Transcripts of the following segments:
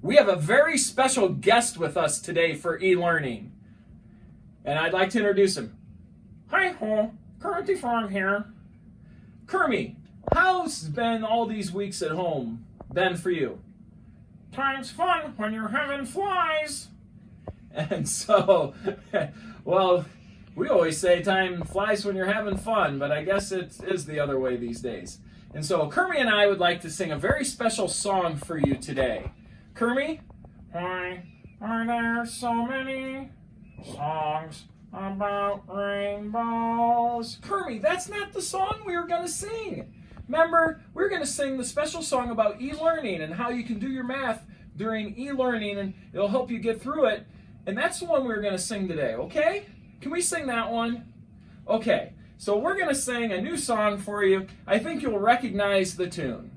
We have a very special guest with us today for e-learning. And I'd like to introduce him. Hi ho, Kermit the Frog here. Kermit, how's been all these weeks at home been for you? Time's fun when you're having flies. And so, well, we always say time flies when you're having fun, but I guess it is the other way these days. And so Kermit and I would like to sing a very special song for you today. Kermit, why are there so many songs about rainbows? Kermit, that's not the song we were going to sing. Remember, we were going to sing the special song about e-learning and how you can do your math during e-learning and it'll help you get through it. And that's the one we were going to sing today, okay? Can we sing that one? Okay, so we're going to sing a new song for you. I think you'll recognize the tune.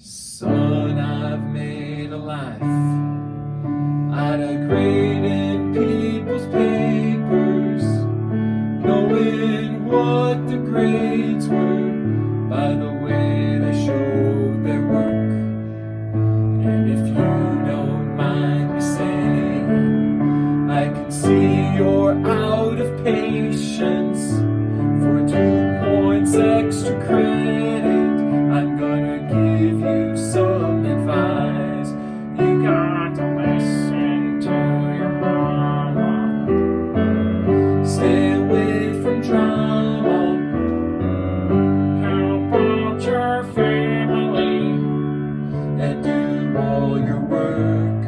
Son, I've made a life out of grading people's papers, knowing what the grades were by the way they showed their work. And if you don't mind me saying, I can see you're out of patience for 2 points extra credit. I'm gonna give you some advice. You got to listen to your mama. Stay away from drama. Help out your family and do all your work.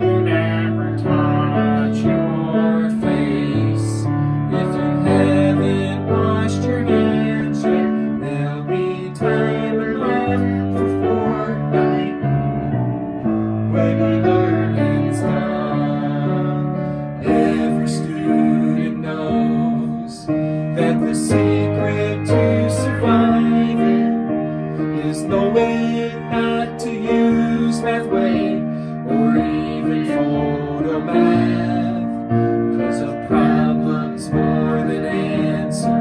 You never touch your face. If you haven't washed your hands yet, there'll be time enough for Fortnite when e-learning's done. Every student knows that the secret to surviving is knowing not to use Mathway or even photomath. 'Cause a problem's more than answer.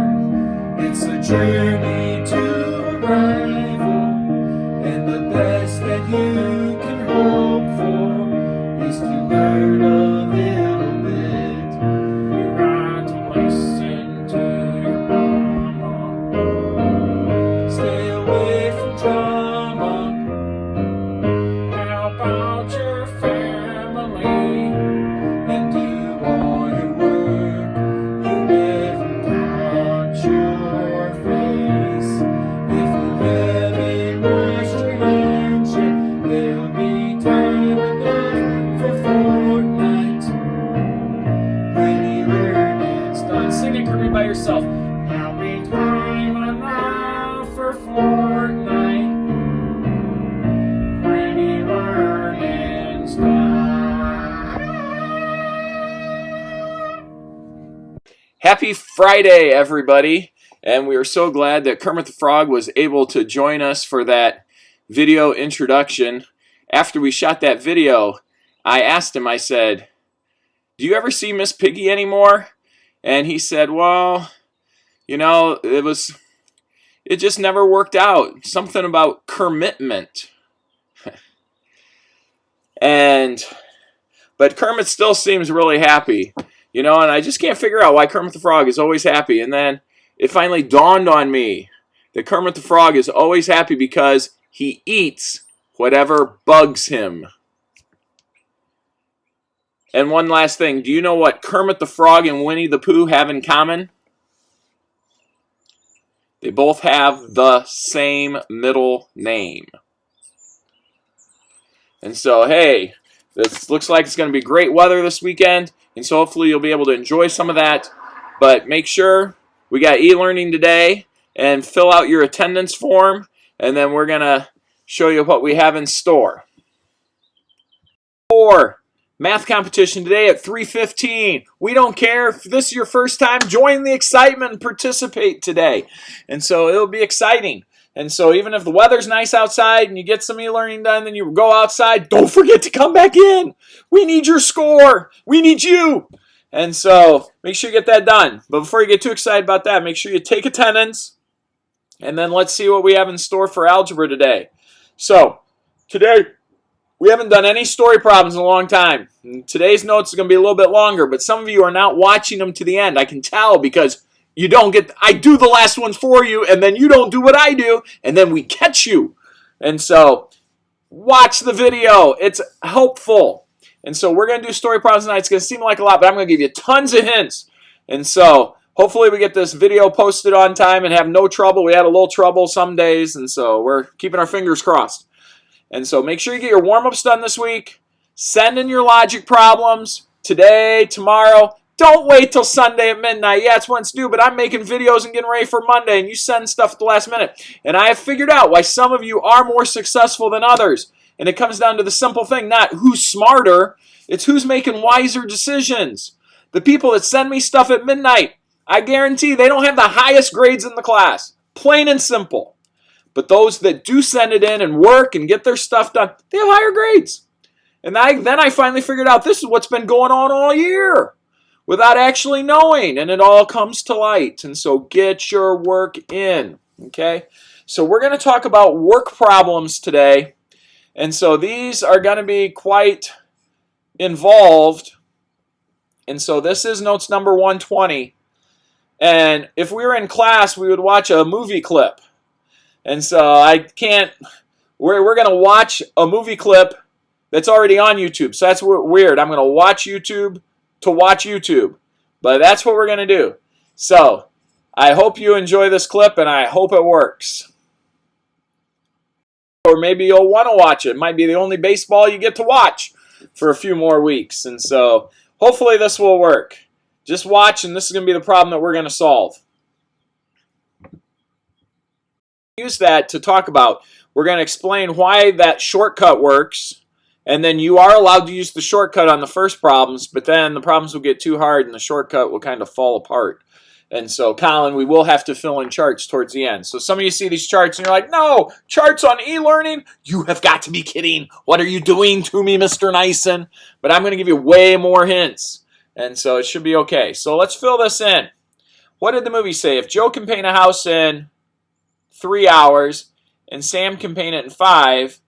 It's a journey to arrival, and the best that you can hope for is to learn a little bit. You got to listen to your mama. Stay away from drama. Help out your family and do all your work. You never touch your face. If you haven't washed your hands yet, there'll be time enough for Fortnite when e-learning's done. Sing it, Kermit, by yourself. There'll be time enough for Fortnite when e-learning's done. Happy Friday, everybody. And we are so glad that Kermit the Frog was able to join us for that video introduction. After we shot that video, I asked him, I said, do you ever see Miss Piggy anymore? And he said, well, you know, it just never worked out. Something about commitment. But Kermit still seems really happy, you know, and I just can't figure out why Kermit the Frog is always happy. And then it finally dawned on me that Kermit the Frog is always happy because he eats whatever bugs him. And one last thing, do you know what Kermit the Frog and Winnie the Pooh have in common? They both have the same middle name. And so, hey, this looks like it's going to be great weather this weekend, and so hopefully you'll be able to enjoy some of that. But make sure we got e-learning today, and fill out your attendance form, and then we're going to show you what we have in store. Math competition today at 3:15. We don't care if this is your first time. Join the excitement and participate today. And so it'll be exciting. And so even if the weather's nice outside and you get some e-learning done, then you go outside, don't forget to come back in. We need your score. We need you. And so make sure you get that done. But before you get too excited about that, make sure you take attendance. And then let's see what we have in store for algebra today. So today We haven't done any story problems in a long time. And today's notes are going to be a little bit longer, but some of you are not watching them to the end. I can tell because you don't get, I do the last ones for you, and then you don't do what I do, and then we catch you. And so, watch the video. It's helpful. And so, we're going to do story problems tonight. It's going to seem like a lot, but I'm going to give you tons of hints. And so, hopefully we get this video posted on time and have no trouble. We had a little trouble some days, and so we're keeping our fingers crossed. And so make sure you get your warm-ups done this week. Send in your logic problems today, tomorrow. Don't wait till Sunday at midnight. Yeah, it's when it's due, but I'm making videos and getting ready for Monday, and you send stuff at the last minute. And I have figured out why some of you are more successful than others. And it comes down to the simple thing, not who's smarter. It's who's making wiser decisions. The people that send me stuff at midnight, I guarantee they don't have the highest grades in the class. Plain and simple. But those that do send it in and work and get their stuff done, they have higher grades. And then I finally figured out this is what's been going on all year without actually knowing. And it all comes to light. And so get your work in. Okay? So we're going to talk about work problems today. And so these are going to be quite involved. And so this is notes number 120. And if we were in class, we would watch a movie clip. And so I can't, we're going to watch a movie clip that's already on YouTube. So that's weird. I'm going to watch YouTube to watch YouTube. But that's what we're going to do. So I hope you enjoy this clip and I hope it works. Or maybe you'll want to watch it. It might be the only baseball you get to watch for a few more weeks. And so hopefully this will work. Just watch and this is going to be the problem that we're going to solve. Use that to talk about. We're going to explain why that shortcut works, and then you are allowed to use the shortcut on the first problems, but then the problems will get too hard and the shortcut will kind of fall apart. And so, Colin, we will have to fill in charts towards the end. So some of you see these charts and you're like, no, charts on e-learning? You have got to be kidding. What are you doing to me, Mr. Nyson? But I'm going to give you way more hints, and so it should be okay. So let's fill this in. What did the movie say? If Joe can paint a house in 3 hours, and Sam can paint it in 5,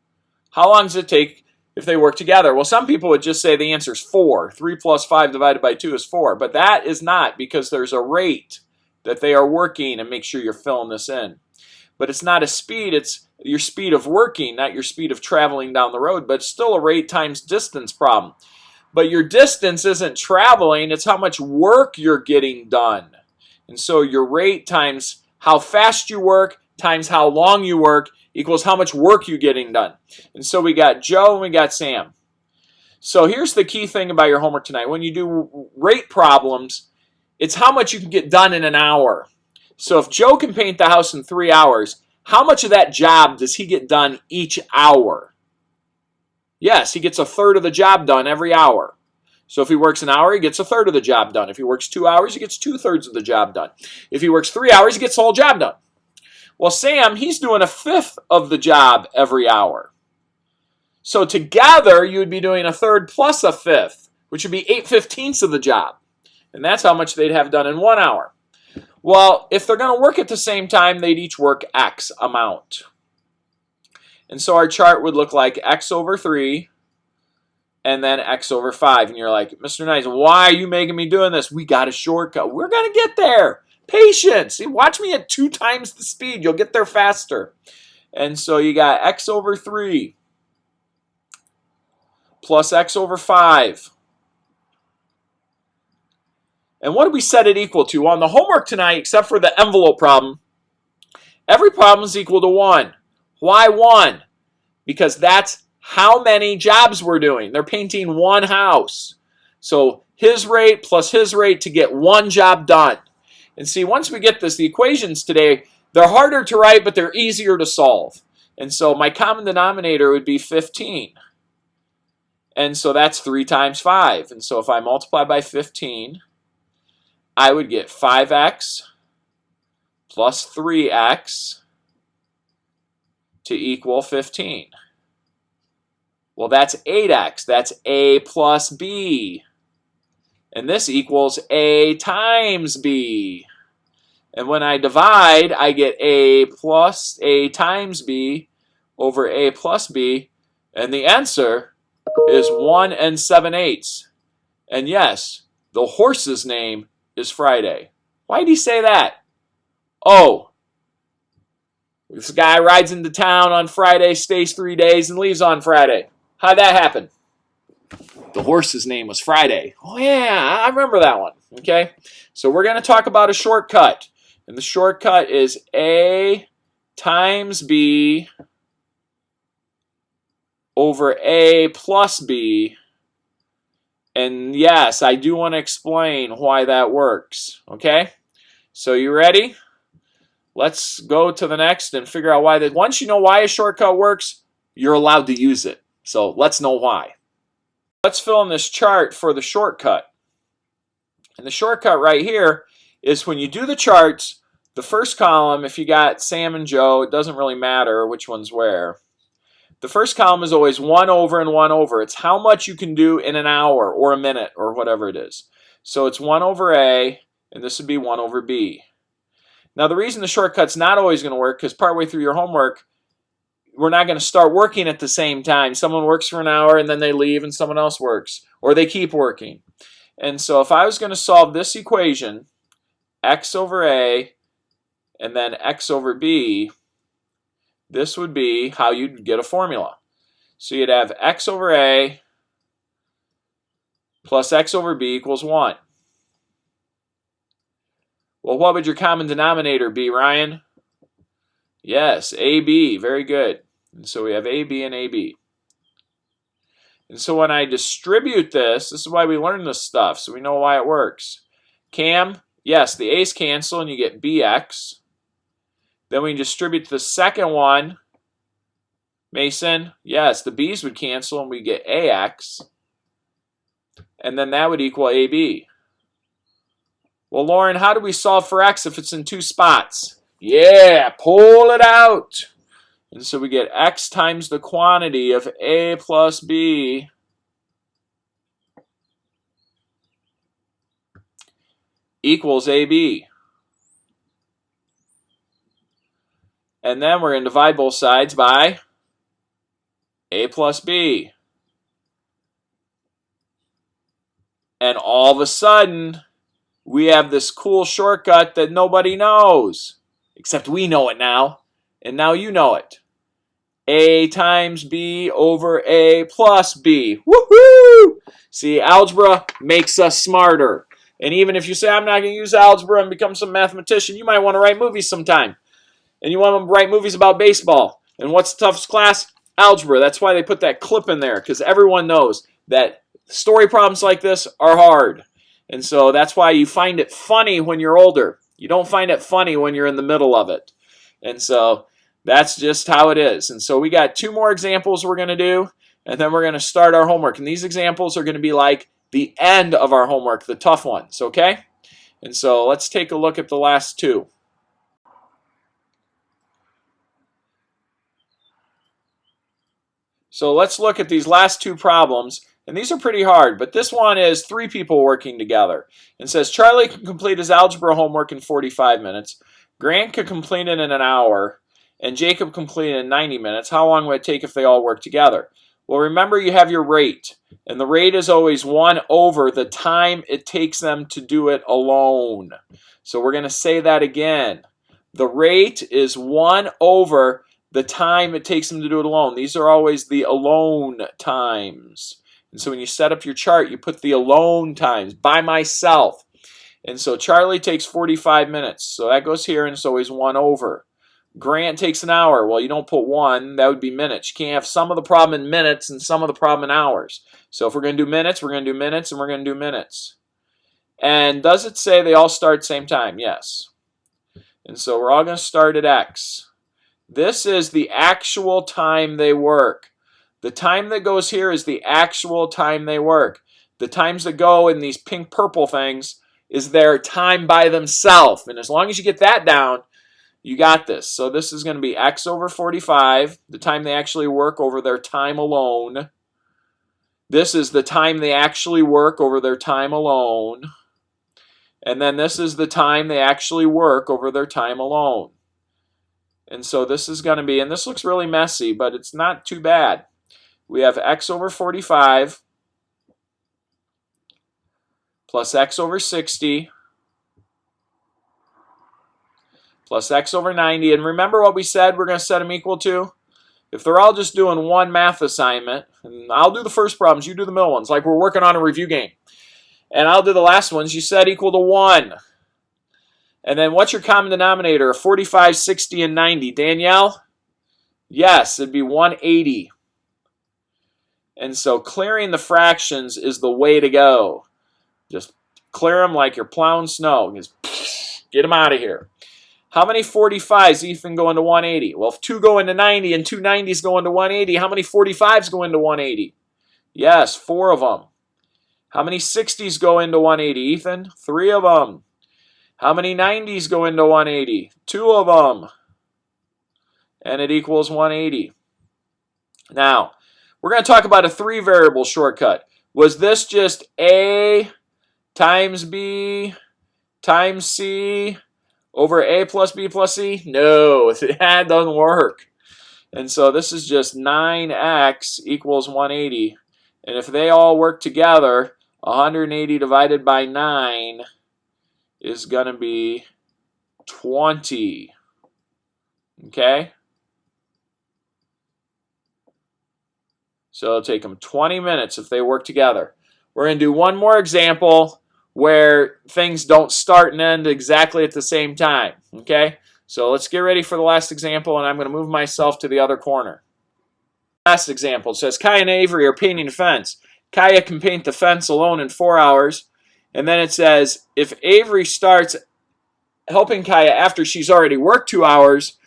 how long does it take if they work together? Well, some people would just say the answer is 4. 3 plus 5 divided by 2 is 4. But that is not, because there's a rate that they are working, and make sure you're filling this in. But it's not a speed, it's your speed of working, not your speed of traveling down the road, but it's still a rate times distance problem. But your distance isn't traveling, it's how much work you're getting done. And so your rate times how fast you work times how long you work equals how much work you're getting done. And so we got Joe and we got Sam. So here's the key thing about your homework tonight. When you do rate problems, it's how much you can get done in an hour. So if Joe can paint the house in 3 hours, how much of that job does he get done each hour? Yes, he gets a third of the job done every hour. So if he works an hour, he gets a third of the job done. If he works 2 hours, he gets 2/3 of the job done. If he works 3 hours, he gets the whole job done. Well, Sam, he's doing a fifth of the job every hour. So together, you would be doing a third plus a fifth, which would be 8/15 of the job. And that's how much they'd have done in 1 hour. Well, if they're going to work at the same time, they'd each work X amount. And so our chart would look like X over 3 and then X over 5. And you're like, Mr. Nice, why are you making me doing this? We got a shortcut. We're going to get there. Patience. See, watch me at 2 times the speed. You'll get there faster. And so you got X over 3 plus X over 5. And what do we set it equal to? Well, on the homework tonight, except for the envelope problem, every problem is equal to 1. Why 1? Because that's how many jobs we're doing. They're painting one house. So his rate plus his rate to get one job done. And see, once we get this, the equations today, they're harder to write, but they're easier to solve. And so my common denominator would be 15. And so that's 3 times 5. And so if I multiply by 15, I would get 5x plus 3x to equal 15. Well, that's 8x. That's a plus b. And this equals a times b. And when I divide, I get a plus a times b over a plus b. And the answer is 1 7/8. And yes, the horse's name is Friday. Why did he say that? Oh, this guy rides into town on Friday, stays 3 days, and leaves on Friday. How'd that happen? The horse's name was Friday. Oh yeah, I remember that one. Okay, so we're going to talk about a shortcut. And the shortcut is A times B over A plus B. And yes, I do want to explain why that works. Okay, so you ready? Let's go to the next and figure out why that. Once you know why a shortcut works, you're allowed to use it. So let's know why. Let's fill in this chart for the shortcut. And the shortcut right here is when you do the charts, the first column, if you got Sam and Joe, it doesn't really matter which one's where. The first column is always 1 over and 1 over. It's how much you can do in an hour or a minute or whatever it is. So it's 1 over A, and this would be 1 over B. Now the reason the shortcut's not always going to work, because partway through your homework, we're not going to start working at the same time. Someone works for an hour and then they leave and someone else works, or they keep working. And so if I was going to solve this equation, x over A and then x over B, this would be how you'd get a formula. So you'd have x over A plus x over B equals 1. Well, what would your common denominator be, Ryan? Yes, AB. Very good. And so we have AB and AB. And so when I distribute this is why we learn this stuff, so we know why it works. Cam, yes, the A's cancel and you get BX. Then we distribute the second one. Mason, yes, the B's would cancel and we get AX. And then that would equal AB. Well, Lauren, how do we solve for X if it's in 2 spots? Yeah, pull it out. And so we get X times the quantity of A plus B equals AB. And then we're going to divide both sides by A plus B. And all of a sudden, we have this cool shortcut that nobody knows. Except we know it now. And now you know it. A times B over A plus B. Woohoo! See, algebra makes us smarter. And even if you say, I'm not going to use algebra and become some mathematician, you might want to write movies sometime. And you want to write movies about baseball. And what's the toughest class? Algebra. That's why they put that clip in there, because everyone knows that story problems like this are hard. And so that's why you find it funny when you're older. You don't find it funny when you're in the middle of it. And so that's just how it is. And so we got 2 more examples we're going to do, and then we're going to start our homework. And these examples are going to be like the end of our homework, the tough ones, okay? And so let's take a look at the last 2. So let's look at these last 2 problems. And these are pretty hard, but this one is 3 people working together. And says Charlie can complete his algebra homework in 45 minutes. Grant could complete it in an hour. And Jacob complete it in 90 minutes. How long would it take if they all work together? Well, remember you have your rate. And the rate is always 1 over the time it takes them to do it alone. So we're going to say that again. The rate is 1 over the time it takes them to do it alone. These are always the alone times. And so when you set up your chart, you put the alone times, by myself. And so Charlie takes 45 minutes. So that goes here, and it's always 1 over. Grant takes an hour. Well, you don't put 1. That would be minutes. You can't have some of the problem in minutes and some of the problem in hours. So if we're going to do minutes, we're going to do minutes, and we're going to do minutes. And does it say they all start same time? Yes. And so we're all going to start at X. This is the actual time they work. The time that goes here is the actual time they work. The times that go in these pink-purple things is their time by themselves. And as long as you get that down, you got this. So this is going to be X over 45, the time they actually work over their time alone. This is the time they actually work over their time alone. And then this is the time they actually work over their time alone. And so this is going to be, and this looks really messy, but it's not too bad. we have x over 45 plus x over 60 plus x over 90. And remember what we said we're going to set them equal to? If they're all just doing one math assignment, and I'll do the first problems, you do the middle ones, like we're working on a review game. And I'll do the last ones, you set equal to 1. And then what's your common denominator? 45, 60, and 90. Danielle? Yes, it'd be 180. And so clearing the fractions is the way to go. Just clear them like you're plowing snow. Just get them out of here. How many 45s, Ethan, go into 180? Well, if 2 go into 90 and 2 90s go into 180, how many 45s go into 180? Yes, 4 of them. How many 60s go into 180, Ethan? 3 of them. How many 90s go into 180? 2 of them. And it equals 180. Now, we're going to talk about a 3-variable shortcut. Was this just A times B times C over A plus B plus C? No, that doesn't work. And so this is just 9x equals 180. And if they all work together, 180 divided by 9 is going to be 20. Okay? So it'll take them 20 minutes if they work together. We're going to do one more example where things don't start and end exactly at the same time. Okay? So let's get ready for the last example, and I'm going to move myself to the other corner. Last example, it says Kaya and Avery are painting a fence. Kaya can paint the fence alone in 4 hours. And then it says if Avery starts helping Kaya after she's already worked 2 hours,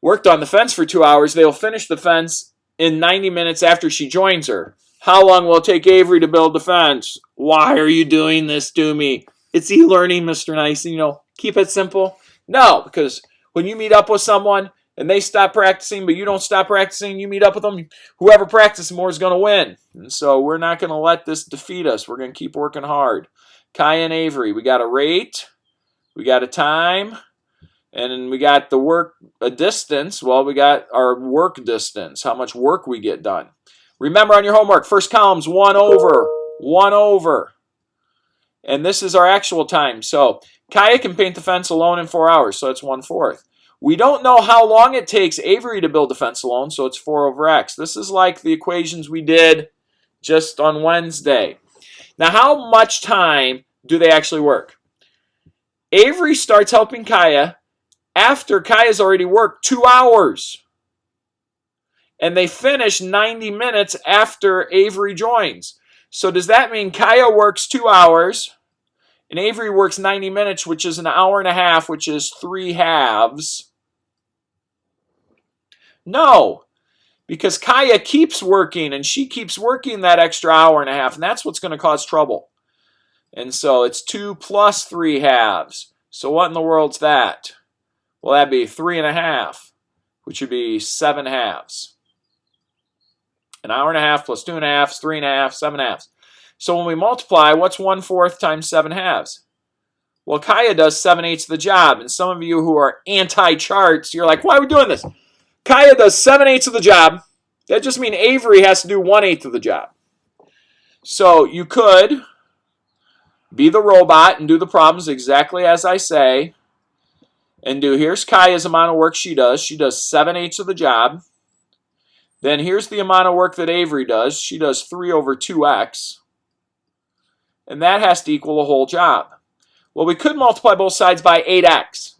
worked on the fence for 2 hours, they'll finish the fence in 90 minutes after she joins her. How long will it take Avery to build the fence? Why are you doing this to me? It's e-learning, Mr. Nice. You know, keep it simple. No, because when you meet up with someone and they stop practicing, but you don't stop practicing, you meet up with them, whoever practices more is going to win. And so we're not going to let this defeat us. We're going to keep working hard. Kaya and Avery, we got a rate, we got a time, and then we got the work, a distance. Well, we got our work distance, how much work we get done. Remember on your homework, first column's 1 over, 1 over. And this is our actual time. So Kaya can paint the fence alone in 4 hours, so it's 1/4. We don't know how long it takes Avery to build the fence alone, so it's 4 over x. This is like the equations we did just on Wednesday. Now, how much time do they actually work? Avery starts helping Kaya after Kaya's already worked 2 hours. And they finish 90 minutes after Avery joins. So does that mean Kaya works 2 hours and Avery works 90 minutes, which is an hour and a half, which is 3 halves? No, because Kaya keeps working and she keeps working that extra hour and a half, and that's what's going to cause trouble. And so it's 2 plus 3 halves. So what in the world's that? Well, that'd be 3 1/2, which would be 7 halves. An hour and a half plus 2 1/2, 3 1/2, 7 halves. So when we multiply, what's 1/4 times 7 halves? Well, Kaya does 7/8 of the job. And some of you who are anti-charts, you're like, why are we doing this? Kaya does 7/8 of the job. That just means Avery has to do 1/8 of the job. So you could be the robot and do the problems exactly as I say. And here's Kaya's amount of work she does. She does 7/8 of the job. Then here's the amount of work that Avery does. She does 3 over 2x. And that has to equal the whole job. Well, we could multiply both sides by 8x.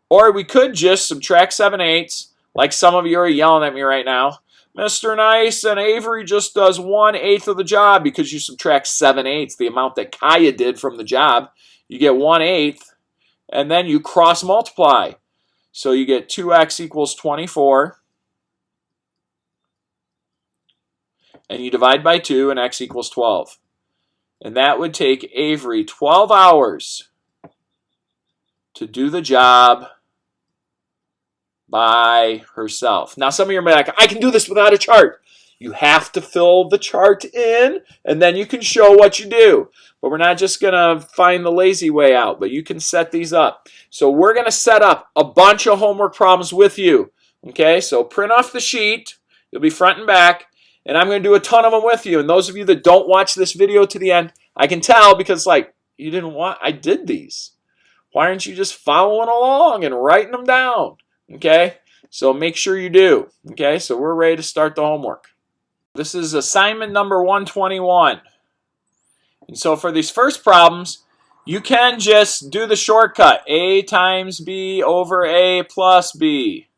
Or we could just subtract 7/8, like some of you are yelling at me right now. Mr. Nice, and Avery just does 1/8 of the job because you subtract 7/8, the amount that Kaya did from the job. You get 1/8, and then you cross multiply. So you get 2x equals 24. And you divide by 2, and x equals 12. And that would take Avery 12 hours to do the job by herself. Now, some of you are like, I can do this without a chart. You have to fill the chart in, and then you can show what you do. But we're not just going to find the lazy way out, but you can set these up. So we're going to set up a bunch of homework problems with you. Okay, so print off the sheet. You'll be front and back. And I'm going to do a ton of them with you. And those of you that don't watch this video to the end, I can tell because, like, you didn't want, I did these. Why aren't you just following along and writing them down? Okay? So make sure you do. Okay? So we're ready to start the homework. This is assignment number 121. And so for these first problems, you can just do the shortcut. A times B over A plus B.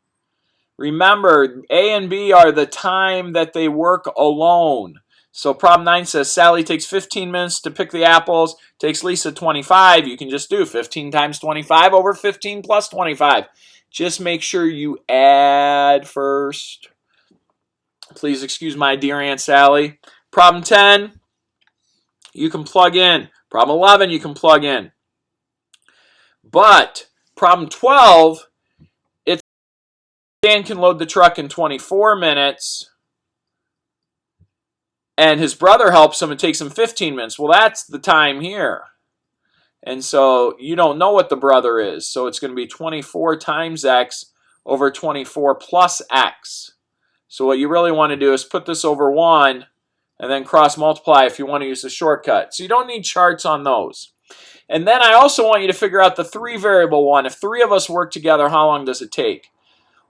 Remember, A and B are the time that they work alone. So problem 9 says Sally takes 15 minutes to pick the apples, takes Lisa 25. You can just do 15 times 25 over 15 plus 25. Just make sure you add first. Please excuse my dear Aunt Sally. Problem 10, you can plug in. Problem 11, you can plug in. But problem 12, Dan can load the truck in 24 minutes, and his brother helps him. It takes him 15 minutes. Well, that's the time here. And so you don't know what the brother is. So it's going to be 24 times x over 24 plus x. So what you really want to do is put this over 1 and then cross multiply if you want to use the shortcut. So you don't need charts on those. And then I also want you to figure out the 3 variable one. If 3 of us work together, how long does it take?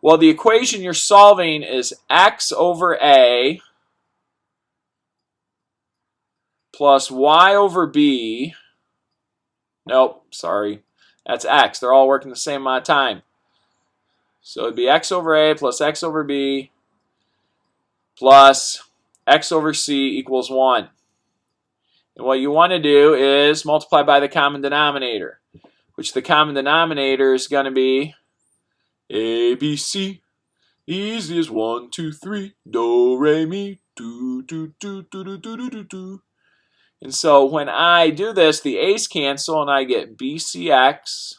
Well, the equation you're solving is x over a plus y over b. Nope, sorry. That's x. They're all working the same amount of time. So it'd be x over a plus x over b plus x over c equals 1. And what you want to do is multiply by the common denominator, which the common denominator is going to be A, B, C, easy as 1, 2, 3, do, re, mi, do, do, do, do, do, do, do, do, do. And so when I do this, the a's cancel and I get BCX.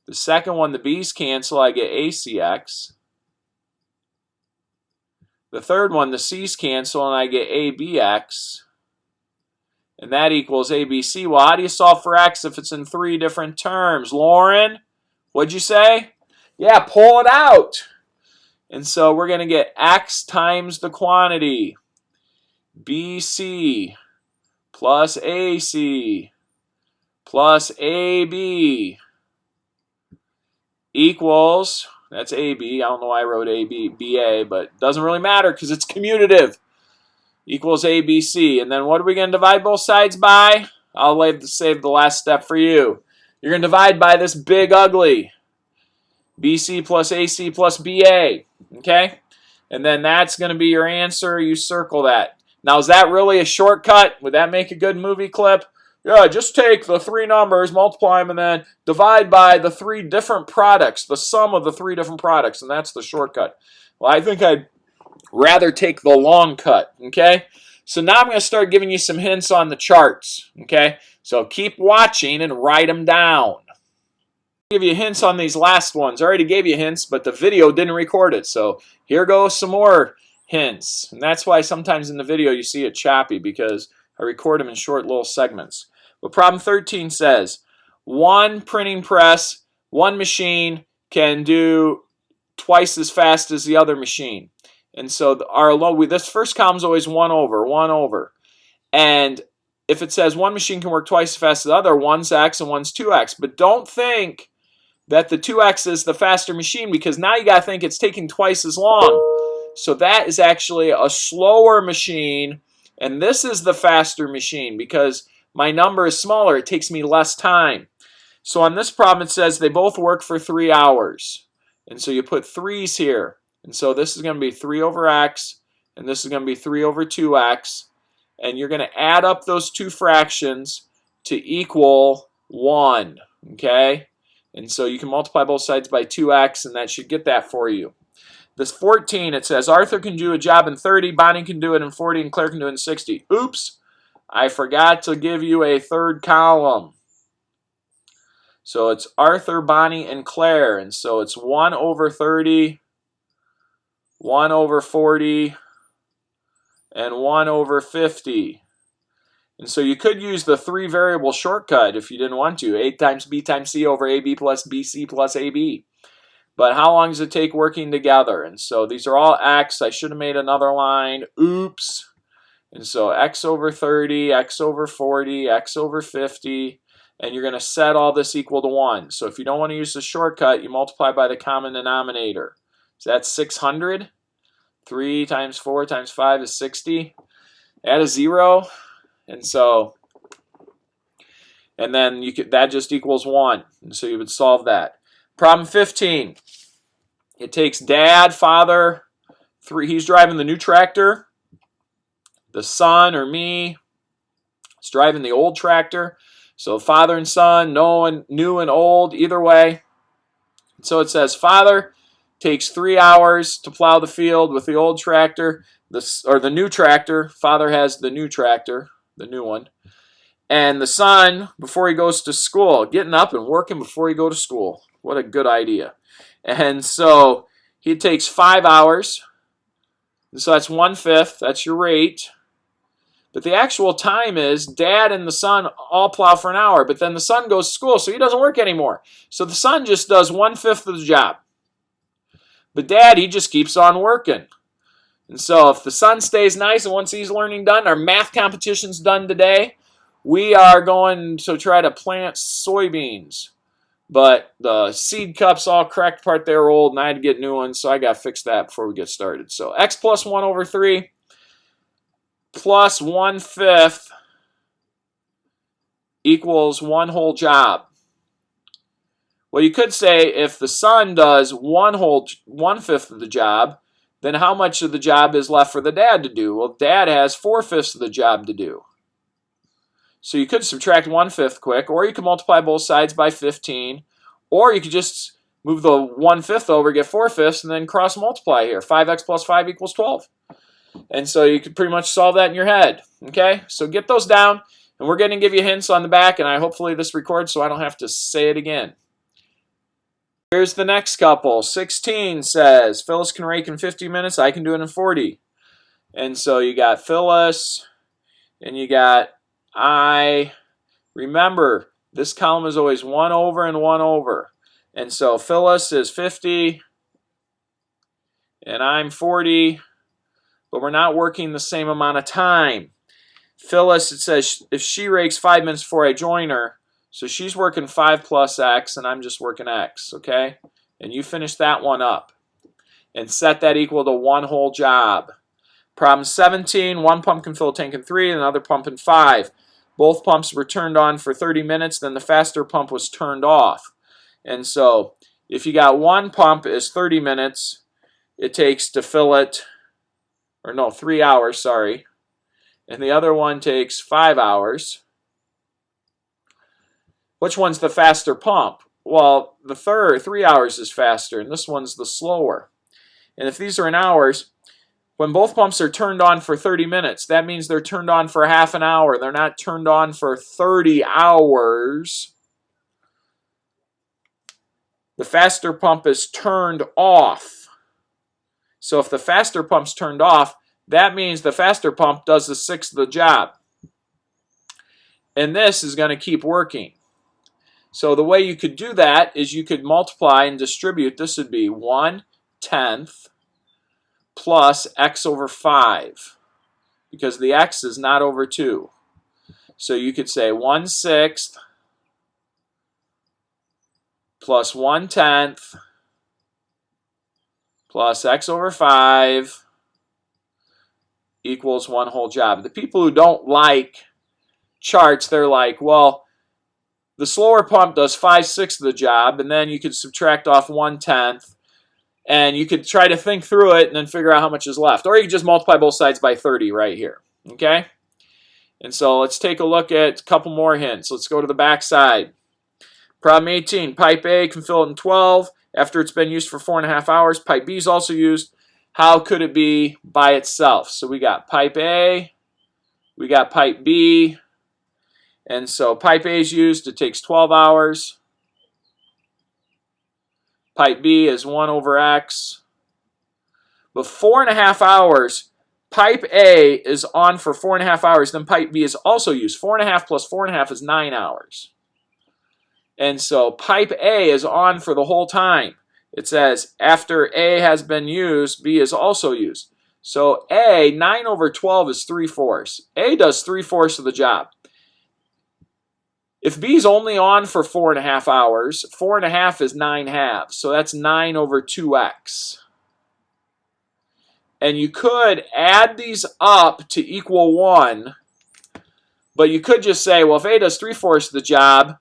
The second one, the b's cancel, I get ACX. The third one, the c's cancel and I get ABX. And that equals ABC. Well, how do you solve for x if it's in 3 different terms? Lauren, what'd you say? Yeah, pull it out. And so we're going to get x times the quantity. BC plus AC plus AB equals, that's AB. I don't know why I wrote AB, BA, but it doesn't really matter because it's commutative. Equals ABC. And then what are we going to divide both sides by? I'll save the last step for you. You're going to divide by this big ugly. BC plus AC plus BA. Okay? And then that's going to be your answer. You circle that. Now, is that really a shortcut? Would that make a good movie clip? Yeah, just take the 3 numbers, multiply them, and then divide by the 3 different products, the sum of the 3 different products, and that's the shortcut. Well, I think I'd rather take the long cut, okay? So now I'm going to start giving you some hints on the charts, okay? So keep watching and write them down. I'll give you hints on these last ones. I already gave you hints, but the video didn't record it. So here goes some more hints. And that's why sometimes in the video you see it choppy, because I record them in short little segments. But problem 13 says, one printing press, one machine can do twice as fast as the other machine. And so this first column is always 1 over, 1 over. And if it says one machine can work twice as fast as the other, one's x and one's 2x. But don't think that the 2x is the faster machine, because now you got to think it's taking twice as long. So that is actually a slower machine, and this is the faster machine because my number is smaller. It takes me less time. So on this problem it says they both work for 3 hours. And so you put 3's here. And so this is going to be 3 over x, and this is going to be 3 over 2x. And you're going to add up those 2 fractions to equal 1, okay? And so you can multiply both sides by 2x, and that should get that for you. This 14, it says Arthur can do a job in 30, Bonnie can do it in 40, and Claire can do it in 60. Oops, I forgot to give you a third column. So it's Arthur, Bonnie, and Claire. And so it's 1 over 30, 1 over 40, and 1 over 50. And so you could use the 3 variable shortcut if you didn't want to. A times B times C over AB plus BC plus AB. But how long does it take working together? And so these are all x. I should have made another line. Oops. And so x over 30, x over 40, x over 50. And you're going to set all this equal to 1. So if you don't want to use the shortcut, you multiply by the common denominator. So that's 600. 3 times 4 times 5 is 60. Add a 0. And so, and then that just equals 1. And so you would solve that. Problem 15. It takes dad, father, he's driving the new tractor. The son, or me, is driving the old tractor. So father and son, new and old, either way. So it says father takes 3 hours to plow the field with the old tractor, or the new tractor. Father has the new tractor, the new one. And the son, before he goes to school, getting up and working before he go to school. What a good idea. And so he takes 5 hours. And so that's 1/5. That's your rate. But the actual time is dad and the son all plow for an hour, but then the son goes to school, so he doesn't work anymore. So the son just does 1/5 of the job. But dad, he just keeps on working. And so if the son stays nice and once he's learning done, our math competition's done today, we are going to try to plant soybeans. But the seed cups all cracked apart, they were old, and I had to get new ones, so I got to fix that before we get started. So x plus 1 over 3 plus 1/5 equals 1 whole job. Well, you could say if the son does 1/5 of the job, then how much of the job is left for the dad to do? Well, dad has 4/5 of the job to do. So you could subtract 1/5 quick, or you could multiply both sides by 15, or you could just move the 1/5 over, get 4/5, and then cross multiply here. 5x plus 5 equals 12. And so you could pretty much solve that in your head. Okay, so get those down, and we're going to give you hints on the back, and hopefully this records so I don't have to say it again. Here's the next couple. 16 says, Phyllis can rake in 50 minutes, I can do it in 40. And so you got Phyllis, and you got I. Remember, this column is always 1 over and 1 over. And so Phyllis is 50, and I'm 40. But we're not working the same amount of time. Phyllis, it says if she rakes 5 minutes before I join her, so she's working 5 plus x, and I'm just working x, okay? And you finish that one up and set that equal to 1 whole job. Problem 17, one pump can fill a tank in 3, and another pump in 5. Both pumps were turned on for 30 minutes, then the faster pump was turned off. And so if you got one pump is 30 minutes, it takes to fill it, or no, 3 hours, sorry. And the other one takes 5 hours. Which one's the faster pump? Well, the 3 hours is faster, and this one's the slower. And if these are in hours, when both pumps are turned on for 30 minutes, that means they're turned on for half an hour. They're not turned on for 30 hours. The faster pump is turned off. So if the faster pump's turned off, that means the faster pump does the 1/6 of the job. And this is going to keep working. So the way you could do that is you could multiply and distribute. This would be 1/10 plus x over 5, because the x is not over 2. So you could say 1/6 plus 1/10 plus x over 5 equals 1 whole job. The people who don't like charts, they're like, well, the slower pump does 5/6 of the job, and then you could subtract off 1/10, and you could try to think through it and then figure out how much is left. Or you could just multiply both sides by 30 right here. Okay? And so let's take a look at a couple more hints. Let's go to the back side. Problem 18, pipe A can fill it in 12 after it's been used for 4.5 hours. Pipe B is also used. How could it be by itself? So we got pipe A, we got pipe B, and so pipe A is used, it takes 12 hours. Pipe B is 1 over x. But 4.5 hours, pipe A is on for 4.5 hours, then pipe B is also used. 4.5 plus 4.5 is 9 hours. And so pipe A is on for the whole time. it says after A has been used, B is also used. So A, 9 over 12 is 3/4. A does 3/4 of the job. If B's only on for 4.5 hours, 4.5 is 9/2. So that's 9 over 2x. And you could add these up to equal 1, but you could just say, well, if A does 3/4 of the job,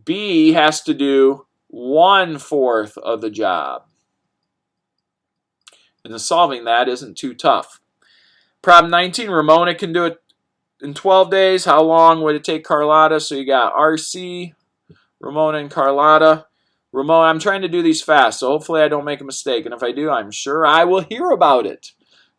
B has to do 1/4 of the job. And solving that isn't too tough. Problem 19, Ramona can do it in 12 days. How long would it take Carlotta? So you got RC, Ramona, and Carlotta. Ramona, I'm trying to do these fast, so hopefully I don't make a mistake. And if I do, I'm sure I will hear about it.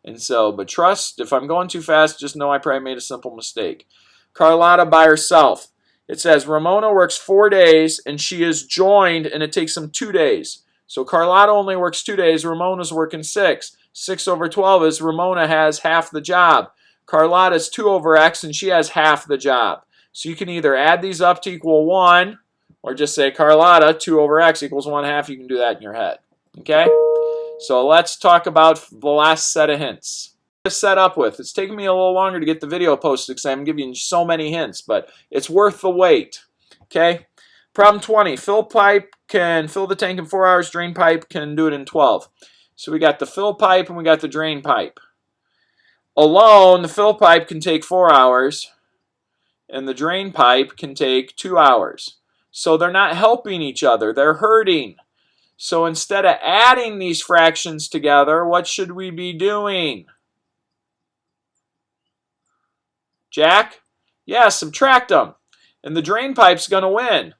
And so, but trust, if I'm going too fast, just know I probably made a simple mistake. Carlotta by herself. It says Ramona works 4 days, and she is joined, and it takes them 2 days. So Carlotta only works 2 days. Ramona's working 6. 6 over 12 is Ramona has half the job. Carlotta's 2 over x, and she has half the job. So you can either add these up to equal 1, or just say Carlotta, 2 over x equals 1/2. You can do that in your head. Okay? So let's talk about the last set of hints. To set up with. It's taking me a little longer to get the video posted because I'm giving you so many hints, but it's worth the wait. Okay? Problem 20. Fill pipe can fill the tank in 4 hours. Drain pipe can do it in 12. So we got the fill pipe and we got the drain pipe. Alone, the fill pipe can take 4 hours and the drain pipe can take 2 hours. So they're not helping each other. They're hurting. So instead of adding these fractions together, what should we be doing? Jack? Yeah, subtract them. And the drain pipe's going to win.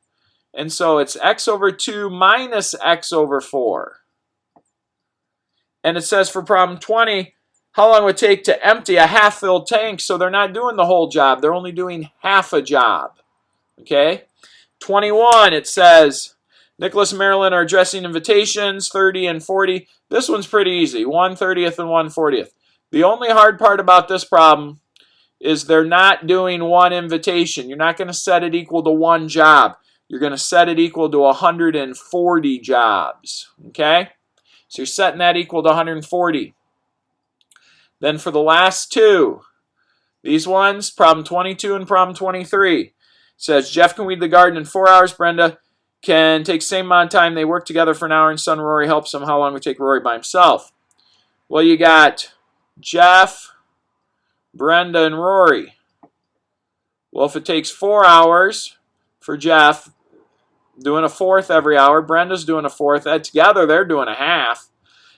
And so it's x over 2 minus x over 4. And it says for problem 20, how long would it take to empty a half-filled tank? So they're not doing the whole job. They're only doing half a job. Okay? 21, it says, Nicholas and Marilyn are addressing invitations, 30 and 40. This one's pretty easy, 1/30th and 1/40th. The only hard part about this problem is they're not doing one invitation. You're not going to set it equal to one job. You're going to set it equal to 140 jobs. Okay? So you're setting that equal to 140. Then for the last two, these ones, problem 22 and problem 23, it says Jeff can weed the garden in 4 hours. Brenda can take the same amount of time. They work together for an hour, and son Rory helps him. How long would it take Rory by himself? Well, you got Jeff, Brenda, and Rory. Well, if it takes 4 hours for Jeff, doing a fourth every hour, Brenda's doing a fourth, together they're doing a half.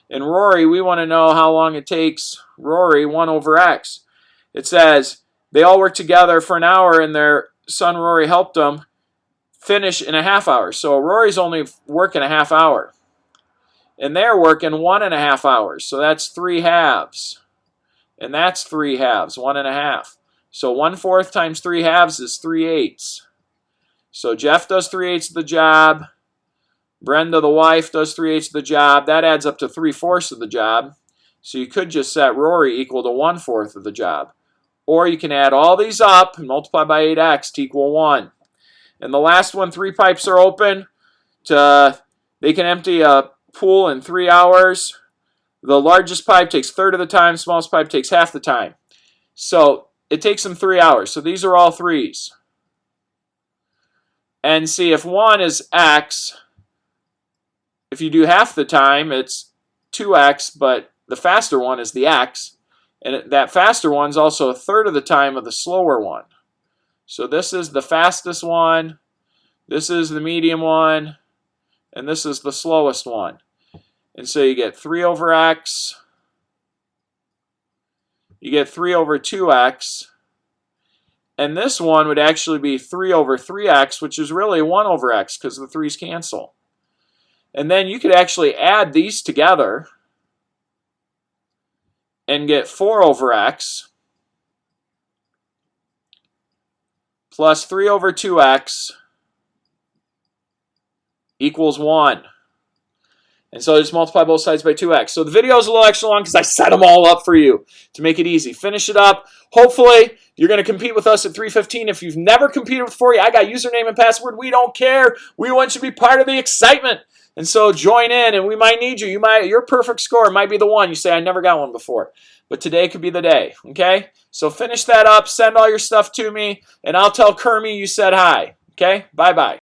And Rory, we want to know how long it takes Rory, 1 over x. It says they all work together for an hour and their son Rory helped them finish in a half hour. So Rory's only working a half hour. And they're working 1.5 hours. So that's 3 halves. And that's 3 halves, 1.5. So 1/4 times 3 halves is 3/8. So Jeff does 3/8 of the job. Brenda, the wife, does 3/8 of the job. That adds up to 3/4 of the job. So you could just set Rory equal to 1/4 of the job. Or you can add all these up and multiply by 8x to equal 1. And the last one, 3 pipes are open. They can empty a pool in 3 hours. The largest pipe takes 1/3 of the time. Smallest pipe takes half the time. So it takes them 3 hours. So these are all 3s. And see, if 1 is x, if you do half the time, it's 2x, but the faster one is the x. And that faster one is also 1/3 of the time of the slower one. So this is the fastest one, this is the medium one, and this is the slowest one. And so you get 3 over x, you get 3 over 2x, and this one would actually be 3 over 3x, which is really 1 over x because the 3's cancel. And then you could actually add these together and get 4 over x plus 3 over 2x equals 1. And so just multiply both sides by 2x. So the video is a little extra long because I set them all up for you to make it easy. Finish it up. Hopefully, you're going to compete with us at 3:15. If you've never competed before, I got username and password. We don't care. We want you to be part of the excitement. And so join in, and we might need you. Your perfect score might be the one. You say, I never got one before. But today could be the day, okay? So finish that up, send all your stuff to me, and I'll tell Kermit you said hi, okay? Bye-bye.